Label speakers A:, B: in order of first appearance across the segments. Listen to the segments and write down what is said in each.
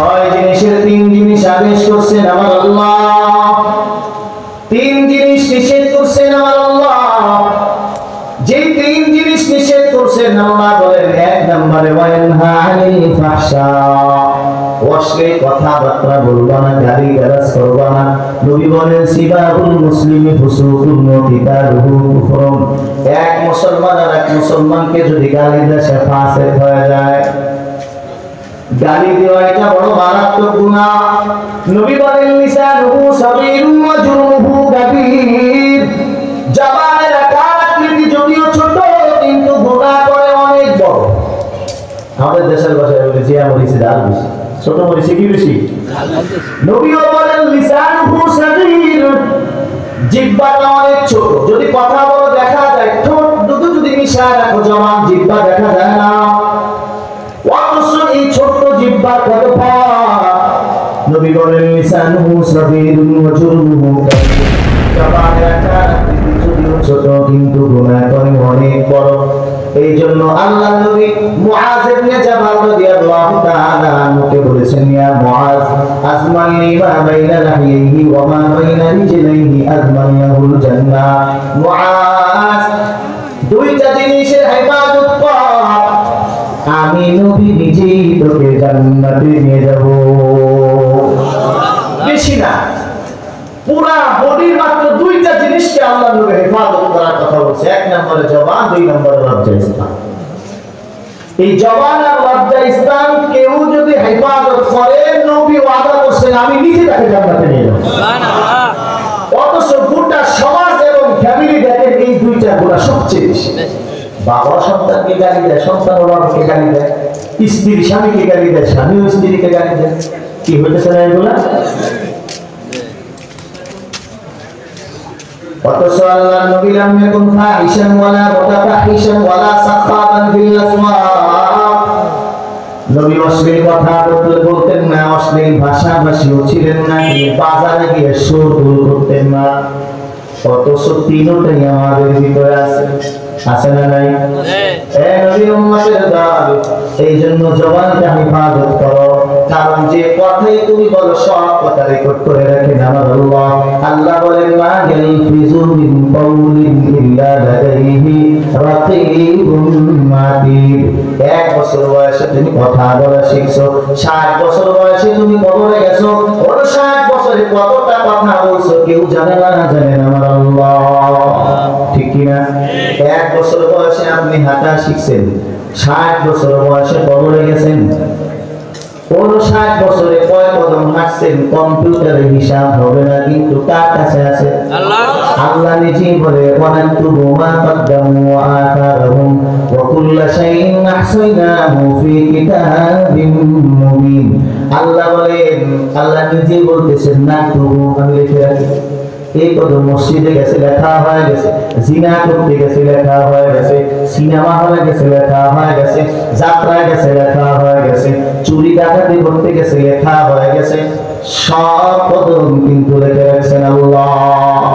A: ছয় জিনিসের তিন জিনিস আদেশ করছেন আমার আল্লাহ, তিন জিনিস নিষেধ করছেন আমার আল্লাহ। যে তিন জিনিস নিষেধ করছেন আল্লাহ বলেন, এক নম্বরে ওয়ানহা আনিল ফাহশা, অশ্লীল কথাবার্তা বলবা না, গালিগালাজ করবা না। নবী বলেন সিবাবুল মুসলিমি ফুসুকুন ওয়া কিতালুহু কুফরুন, এক মুসলমান আর এক মুসলমানকে যদি গালি দেয় সে ফাসিক হয়ে যায়। গালি দেওয়া এটা বড় মারাত্মক গুনাহ। নবী বলেন লিসানুহু সাগীরুন ওয়া জুরুহু কাবীর, জবানের আকৃতি যদিও ছোট কিন্তু গুনাহ করে অনেক বড়। আমাদের দেশের ভাষায় বলে জিয়া মরিচে ডাল বেশি, ছোট মরিচে কি বেশি? নবীও বলেন লিসানুহু সাগীর, জিহ্বাটা অনেক ছোট, যদি কথা বলো দেখা যায়, ঠোঁট দুটো যদি মিশা রাখো জবান জিহ্বা দেখা যায় না। অথচ এই ছোট্ট জিহ্বার কত পাপ। নবী বলেন লিসানুহু সাগীরুন ওয়া জুরুহু কাবীর, জবানের আকৃতি যদিও ছোট কিন্তু গুনাহ করে অনেক বড়। এই জন্য আল্লাহর নবী মুআজ ইবনে জাবাল রাদিয়াল্লাহু তাআলা আনহুকে বলেছেন, ইয়া মুআজ আজমানি মা বাইনা লাহিহি ওয়া মা বাইনা রিজলাইহি আজমানাহুল জান্নাহ। মুআজ, দুইটা জিনিসের হেফাজত কর, আমি নবী নিজেই তোকে জান্নাতে নিয়ে যাব। বেশি না, পুরা বডির মাত্র দুইটা জিনিসকে আল্লাহ নবী হেফাজত করার কথা বলছে। এক নম্বরে জবান, দুই নম্বরে লজ্জা স্থান। এই জবান আর লজ্জা স্থান কেউ যদি হেফাজত করে, নবী ওয়াদা করছেন আমি নিজে তাকে জান্নাতে নিয়ে যাব। সুবহানাল্লাহ। অথচ গোটা সমাজ এবং ফ্যামিলি দেখেন এই দুইটা গুনাহ সবচেয়ে বেশি। বাবা সন্তানকে গালি দেয়, সন্তান বাবাকে গালি দেয়, স্ত্রী স্বামীকে গালি দেয়, স্বামী স্ত্রীকে গালি দেয়। কি হইতেছে না এগুলা? অথচ আল্লাহর নবী লাম ইয়াকুন ফাহিশান ওয়ালা মুতাফাহিশান ওয়ালা সাখাবান ফিল আসওয়াক, নবী অশ্লীল কথা বলতেন না, অশ্লীল ভাষাভাষীও ছিলেন না, বাজারে গিয়ে সুরদুল করতেন না। অথচ তিনটাই আমাদের ভিতরে আছে, আছে না নাই? নবী উম্মতের দল, এই জন্য জবানটা হেফাজত করো, কারণ যে কথাই তুমি বলো সব কথা রেকর্ড করে রাখেন আমার আল্লাহ। আল্লাহ বলেন মা ইয়ালফিজু মিন কাউলিন ইল্লা লাদাইহি রাকিবুন মাতিদ। 1 বছর বয়সে তুমি কথা বলা শিখছো, 60 বছর বয়সে তুমি কবরে গেছো, 60 বছরে কতটা কথা বলছো কেউ জানে না, জানেন আমার আল্লাহ। ঠিক কি না? 1 বছর বয়সে আপনি হাঁটা শিখছেন, 60 বছর বয়সে কবরে গেছেন। 60 বছরে কয় কদম হাঁটছেন কম্পিউটারে হিসাব হবে না, কিন্তু কার কাছে আছে? আল্লাহ। আল্লাহ নিজেই বলে ওয়ানাকতুবু মা কদ্দামু ওয়া আথারহুম ওয়া কুল্লা শাইইন আহসাইনাহু ফি কিতাবিম মুবিন। আল্লাহ বলেন, আল্লাহ নিজেই বলতেছেন নাকতুবু, আমি লিখে রাখি। এই কত মসজিদে গেছে লেখা হয়ে গেছে, জিনা করতে গেছে লেখা হয়ে গেছে, সিনেমা হলে গেছে লেখা হয়ে গেছে, যাত্রায় গেছে লেখা হয়ে গেছে, চুরি ডাকাতি করতে গেছে লেখা হয়ে গেছে। সব কদম কিন্তু লিখে রাখছেন আল্লাহ,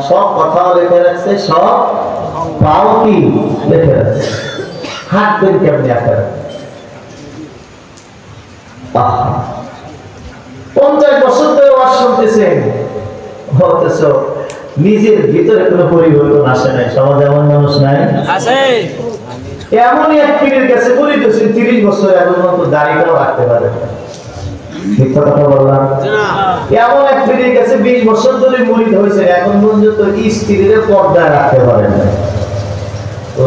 A: সব কথাও লিখে রাখছে, সব পাও কি লিখে রাখছে। হাঁটবেন কেমনি আপনারা? 50 বছর ধরে ওয়াজ শুনতেছেন, অথচ নিজের ভিতরে কোনো পরিবর্তন আসে নাই। সমাজে এমন মানুষ নাই? আছে। এমন এক পীরের কাছে বলিতেছেন 30 বছর এখন পর্যন্ত দাড়িটাও রাখতে পারে না। মিথ্যা কথা বললাম? এমন এক পীরের কাছে 20 বছর ধরে মুরিদ হয়েছে, এখন পর্যন্ত স্ত্রীর পর্দায় রাখতে পারে না।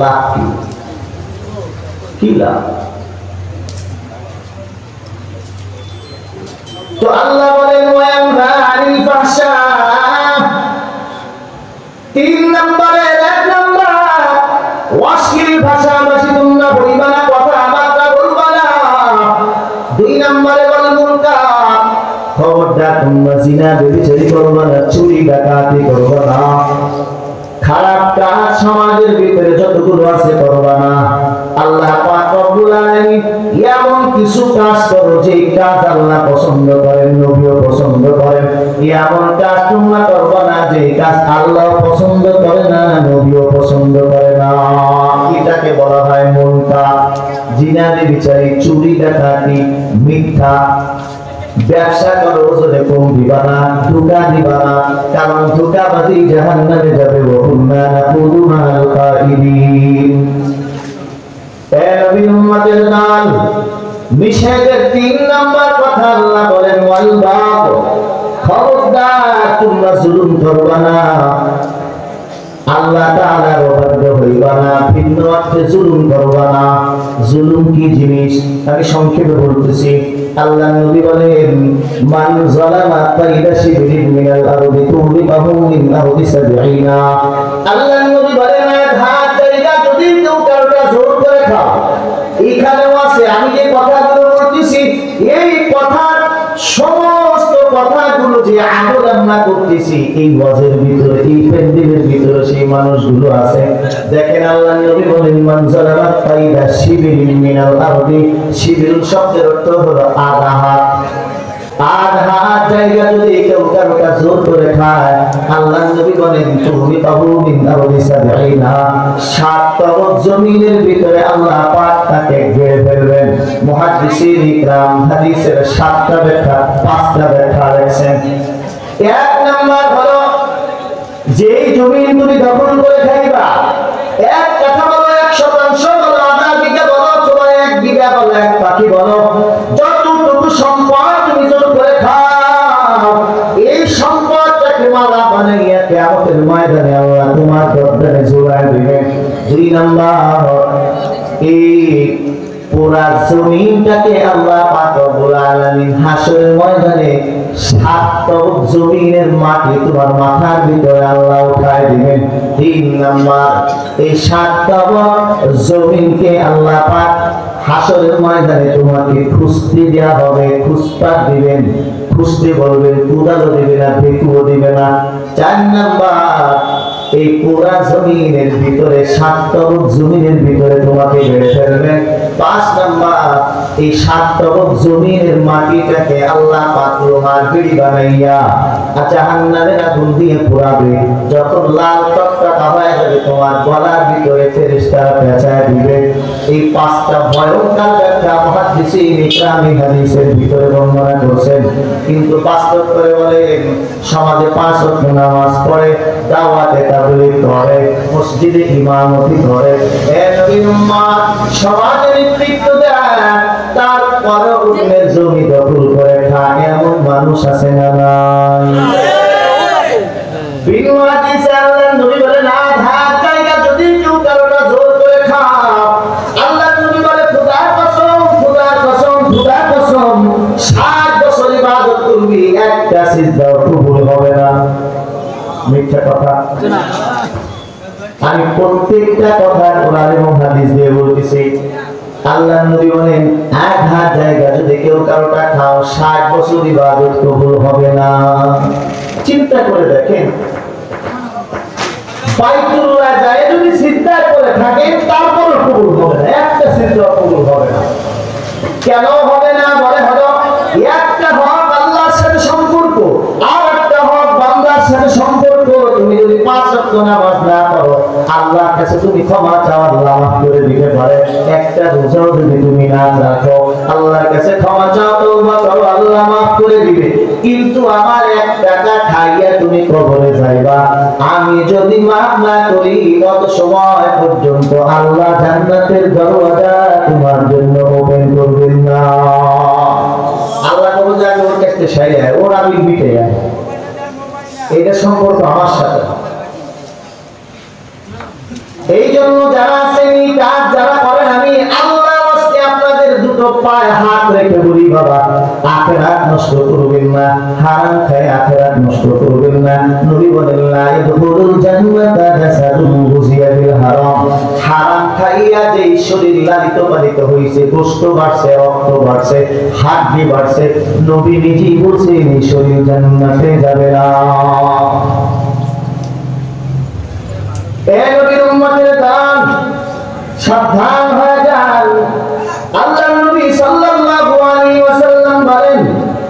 A: লাভ কি? কি লাভ? তো আল্লাহ বলেন ওয়ায়ানহা আনিল ফাহশা, 3 নম্বরে 1 নম্বর অশ্লীল ভাষাভাষী তোমরা বলবা না, কথাবার্তা বলবা না। 2 নম্বরে বল মুনকার, খবরদার তোমরা জিনা ব্যভিচারী করবা না, চুরি ডাকাতি করবা না, খারাপ কাজ সমাজের ভিতরে যতগুলো আছে করবা না। আল্লাহ পাক রব্বুল আলামিন এমন কিছু কাজ করো যে কাজ আল্লাহ পছন্দ করেন, নবীও পছন্দ করেন। এমন কাজ তোমরা করবা না যে কাজ আল্লাহ পছন্দ করে না, নবীও পছন্দ করে না। এটাকে বলা হয় মুনকার। জিনা ব্যভিচারী, চুরি ডাকাতি, মিথ্যা, ব্যবসা করো ওজনে কম দিবা না, ধোঁকা দিবা না, কারণ ধোঁকাবাজি জাহান্নামে যাবে। ওয়া কুন্না নাকুযু মা'আল কাইদিন। এ নবীর উম্মতের দল, নিষেধের 3 নাম্বার কথা আল্লাহ বলেন ওয়াল বাগ, খবরদার তোমরা জুলুম করবা না, আল্লাহ তাআলার অবাধ্য হইবা না, ভিন্ন অর্থে জুলুম করবা না। জুলুম কি জিনিস আমি সংক্ষেপে বলতেছি। আল্লাহ নবী বলেন মান যালামা কাইদা শিবরিন মিনাল আরদি তুরিবাহু মিন আরদি সাবঈনা। আল্লাহ নবী বলেন হাত জায়গা যদি কেউ কারোটা জোর করে খাও, এইখানেও আছে আমি যে কথাগুলো বলতেছি, এই কথার সমস্ত কথাগুলো যে আমল আমরা করতেছি এই ওয়াজের ভিতরে, এই প্যান্ডেলের ভিতরে সেই মানুষগুলো আছে। দেখেন আল্লাহ নবী বলেন মান যালামা কাইদা শিবরিন মিনাল আরদি। শিবির শব্দের অর্থ হলো আধা হাত। আধা হাত জায়গা যদি কেউ কারোটা জোর করে খায়, আল্লাহ নবী বলেন তুমি পাবো মিন আরদি সাবঈনা, 7 তরফ জমিনের ভিতরে আল্লাহ পাক তাকে ঘিরে ফেলবেন। মুহাদ্দিসিন ইকরাম হাদিসের 7টা ব্যাখ্যা 5টা ব্যাখ্যা লেখেন। 1 নাম্বার হলো যেই জমি তুমি দখল করে খাইবা, 1 কাঠা বলো, 1 শতাংশ বলো, আধা বিঘা বলো, তোমার 1 বিঘা বলো, 1 পাখি বলো, যতটুকু সম্পদ তুমি জোর করে খাও, এই সম্পদটাকে মালা বানাইয়া কিয়ামতের ময়দানে আল্লাহ তোমার গর্দানে ঝুলায় দিবেন। 2 নাম্বার, এই পুরা জমিনটাকে আল্লাহ পাক রব্বুল আলামিন হাসরের ময়দানে 7 তরফ জমিনের মাটি তোমার মাথার ভিতরে আল্লাহ উঠায় দিবেন। 3 নাম্বার, এই 7 তরফ জমিনকে আল্লাহ পাক হাসরের ময়দানে তোমাকে খুঁজতে দেওয়া হবে, খুঁজপাত দিবেন, খুঁজতে বলবেন, কুদালও দিবে না, ভেকুও দিবে না। 4 নাম্বার, এই পুরা জমিনের ভিতরে 7 তরফ জমিনের ভিতরে তোমাকে বেড়ে ফেলবেন। 5 নাম্বার, এই 7 তরফ জমিনের মাটিটাকে আল্লাহ পাক লোহার বিড়ি বানাইয়া জাহান্নামের আগুন দিয়ে পোড়াবে। যখন লাল টকটকা হয়ে যাবে তোমার গলার ভিতরে ফেরেশতারা পেঁচায় দিবে। এই 5টা ভয়ঙ্কর ব্যাখ্যা মুহাদ্দিসিন ইকরাম হাদিসের ভিতরে বর্ণনা করেছেন। কিন্তু বাস্তব করে বলেন সমাজে 5 ওয়াক্ত নামাজ পড়ে, দাওয়াতে তাবলীগ করে, মসজিদে ইমামতি করে, এ নবীর উম্মত সমাজে নেতৃত্ব দেয়, তারপরে উম্মের জমি দখল করে খায়, এমন মানুষ আছে না নাই? বিনু হাদিসে আল্লাহ নবী বলেন আধা জায়গা যদি কেউ কারোটা জোর করে খাও, আল্লাহ নবী বলে খোদার কসম, খোদার কসম, খোদার কসম 60 বছর ইবাদত করবি, একটা সিজদাও কবুল হবে না। মিথ্যা কথা না। আমি প্রত্যেকটা কথা কোরআন এবং হাদিস দিয়ে বলতেছি। আল্লাহ নবী বলেন আধা জায়গা যদি কেউ কারোটা খাও, 60 বছর ইবাদত কবুল হবে না। চিন্তা করে দেখেন, বাইতুল্লাহ যায় যদি সিজদা করে থাকেন তারপরও কবুল হবে না, একটা সিজদা কবুল হবে না। কেন হবে না? বলে হলো একটা হক আল্লাহর সাথে সম্পর্ক, আর একটা হক বান্দার সাথে সম্পর্ক। তুমি যদি 5 ওয়াক্ত নামাজ না পড়ো, আল্লাহর কাছে তুমি ক্ষমা চাও, আল্লাহ মাফ করে দিতে পারে। একটা রোজাও যদি তুমি না রাখো, আল্লাহর কাছে ক্ষমা চাও, তওবা করো, আল্লাহ মাফ করে দিবে। কিন্তু আমার 1 টাকা খাইয়া তুমি কবরে যাইবা, আমি যদি মাফ না করি কত সময় পর্যন্ত আল্লাহ জান্নাতের দরওয়াজা তোমার জন্য ওপেন করবেন না। আল্লাহ কবর যাকে ওর কাছে সাইয়া ওর আমি মিটে যায়, এটা সম্পর্ক আমার সাথে। এই জন্য যারা আছেন এই কাজ যারা করেন, আমি আল্লাহর ওয়াস্তে আপনাদের দুটো পায়ে হাত রেখে বলি বাবা, আখিরাত নষ্ট করবেন না, হারাম খায় আখিরাত নষ্ট করবেন না। নবী বলেন লা ইয়াদখুলুল জান্নাতা জাসাদুন গুজিয়া বিল হারাম। হারাম খাইয়া যে শরীর লালিত পালিত হইছে, গোশত বাড়ছে, রক্ত বাড়ছে, হাড়ি বাড়ছে, নবী নিজেই বলছেন এই শরীর জান্নাতে যাবে না। এ নবীর উম্মতের দান, সাবধান হয়ে যান। আল্লাহর নবী সাল্লাল্লাহু আলাইহি ওয়াসাল্লাম বলেন,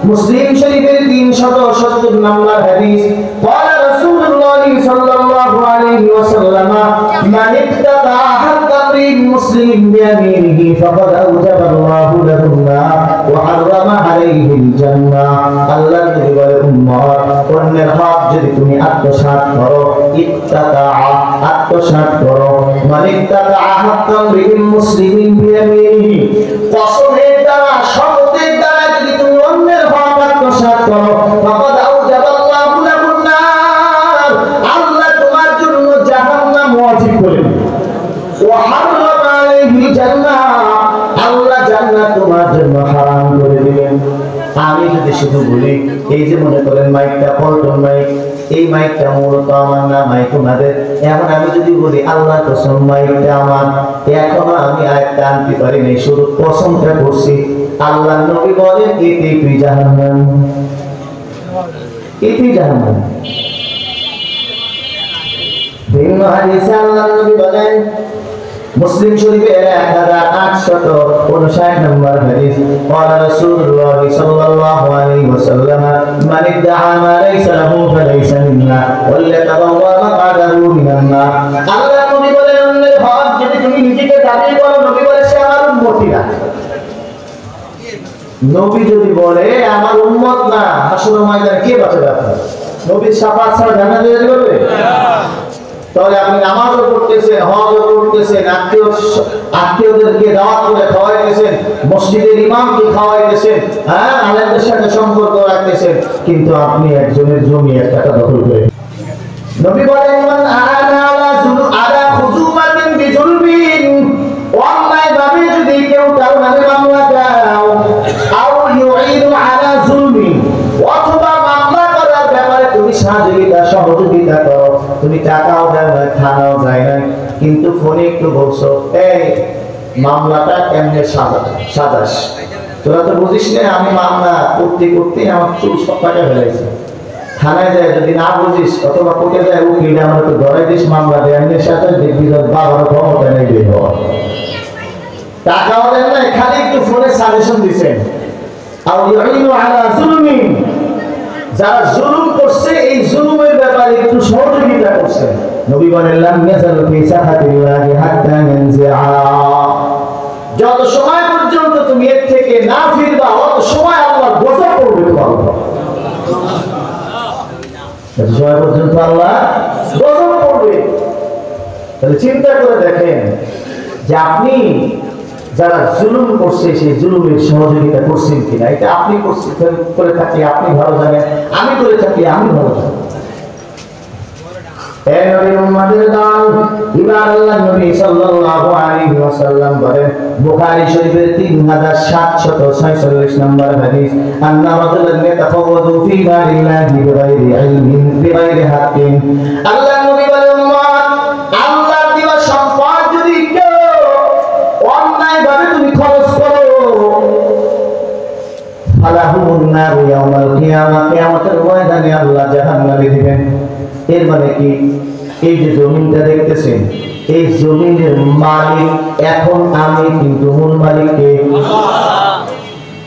A: মুসলিম শরীফের 370 নম্বর হাদিস, قال رسول الله صلى الله عليه وسلم من ابتدى حقا امرئ مسلم بيمينه فقد أوجب الله له النار وحرم عليه الجنة আল্লাহ নবী বলে উম্মত অন্যের হক যদি তুমি আত্মসাৎ করো ইত্তাকা আত্মসাৎ করো মানে ইত্তাকা হাক্কা আমরিন মুসলিমিন বিয়ামিনিহি কসমের দ্বারা শপথের দ্বারা যদি তুমি অন্যের হক আত্মসাৎ করো ফাকাদ আউজাবাল্লাহু লাহুন নার আল্লাহ তোমার জন্য জাহান্নাম ওয়াজিব করে ওয়া হারামা আলাইহি জান্নাহ আল্লাহ জান্নাত তোমার জন্য হারাম করে দিবেন। আমি যদি শুধু বলি এই যে মনে করেন মাইকটা পল্টন মাইক, এই মাইকটা মূলত আমার না, মাইক ওনাদের। এখন আমি যদি বলি আল্লাহ কসম মাইকটা আমার, এখনো আমি আয়াতটা আনতে পারি নাই, শুধু কসমটা করছি। আল্লাহ নবী বলেন এতে তুই জাহান্নাম, এতে জাহান্নাম। ভিন্ন হাদিসে আল্লাহ নবী বলেন মুসলিম শরীফের 1859 নম্বর হাদিস قال رسول الله صلى الله عليه وسلم من ادعى ما ليس له فليس منا وليتبوأ مقعده من النار আল্লাহ নবী বলেন অন্যের হক যদি তুমি নিজেকে দাবি করো, নবী বলে সে আমার উম্মতি না। নবী যদি বলে আমার উম্মত না, হাসরের ময়দানে কে বাঁচাবে আপনার? নবীর শাফাত ছাড়া জান্নাতে যেতে পারবে? তাহলে আপনি নামাজও পড়তেছেন, হজও করতেছেন, আত্মীয়দেরকে দাওয়াত করে খাওয়াইতেছেন, মসজিদের ইমামকে খাওয়াইতেছেন, হ্যাঁ আলেমদের সাথে সম্পর্ক রাখতেছেন, কিন্তু আপনি একজনের জমি একটা দখল করে। নবী বলেন মান আনা আলা খুজুমাতিন বিজুলবিন, অন্যায় ভাবে যদি কেউ কারো নামে মামলা দাও, আও ইউইনু আলা যুলমিন, অথবা মামলা করার ব্যাপারে তুমি সহযোগিতা করো, তুমি টাকাও দেয় না, থানাও যায় না, কিন্তু ফোনে একটু বলছো এই মামলাটা কেমনে সাজাস, তোরা তো বুঝিস না আমি মামলা করতে করতে আমার চুল সব টাকা ফেলাইছে। থানায় যায় যদি না বুঝিস, অথবা কোর্টে যায় উকিল আমরা তো ধরাই দিস মামলা দেওয়ার সাথে দেখবি বাবার ক্ষমতা নেই বের হওয়ার, টাকাও দেন না, খালি একটু ফোনে সাজেশন দিচ্ছেন। আর যারা জুলুম করছে এই জুলুমের ব্যাপারে একটু সহযোগিতা করছে, নবী বলেন লাম ইয়াজালু ফি সাহাতিল্লাহি হাত্তা ইয়ানজিআ, যত সময় পর্যন্ত তুমি এর থেকে না ফিরবা তত সময় আল্লাহর গজব পড়বে তোমার উপর, যত সময় পর্যন্ত আল্লাহ গজব পড়বে। তাহলে চিন্তা করে দেখেন যে আপনি যারা জুলুম করছে সেই জুলুমের সহযোগিতা করছেন কিনা। এটা আপনি করে থাকলে আপনি ভালো জানেন, আমি করে থাকলে আমি ভালো জানি। এই নবীর উম্মতের দল এবার আল্লাহ নবী সাল্লাল্লাহু আলাইহি ওয়াসাল্লাম বলেন বুখারী শরীফের 3746 নম্বর হাদিস আন্না রাজুলান ইয়াতাফাওয়াদু ফি মালিল্লাহি বিগাইরি ইলমিন বিগাইরি হাক্কিন, আল্লাহ নবী বলেন উম্মত আল্লাহর দেওয়া সম্পদ যদি কেউ অন্যায়ভাবে তুমি খরচ করো, ফালাহুন নার ইয়াউমাল কিয়ামah, কিয়ামতের ময়দানে আল্লাহ জাহান্নামে দিবেন। এর মানে কি, এই যে জমিনটা দেখতেছেন এই জমিনের মালিক এখন আমি, কিন্তু মূল মালিক কে?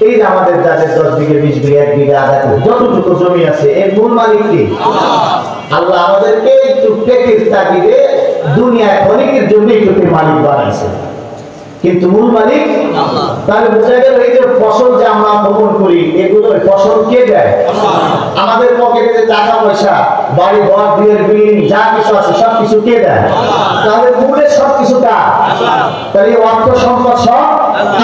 A: এই যে আমাদের যাদের 10 বিঘা 20 বিঘা 1 বিঘা আধা বিঘা যতটুকু জমি আছে এর মূল মালিক কে? আল্লাহ আমাদেরকে একটু পেটের তাগিদে দুনিয়ায় ক্ষণিকের জন্য একটু মালিক বানাইছে, কিন্তু মূল মালিক আল্লাহ। তাহলে বোঝা গেল এই যে ফসল যে আমরা বপন করি এগুলো ফসল কে দেয়? আমাদের পকেটে যে টাকা পয়সা বাড়ি ঘর বিয়ের বিল্ডিং যা কিছু আছে সবকিছু কে দেয়? তাহলে মূলের সবকিছু কার? তাহলে অর্থ সম্পদ সব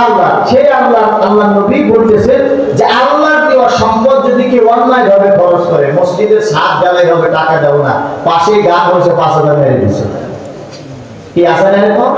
A: আল্লাহ। সেই আল্লাহ নবী বলতেছেন যে আল্লাহর দেওয়া সম্পদ যদি কেউ অন্যায় ভাবে খরচ করে, মসজিদের ছাদ ঢালাই হবে টাকা দেব না, পাশে গান হয়েছে 5000 মেরে দিচ্ছে, কি আছে না এরকম?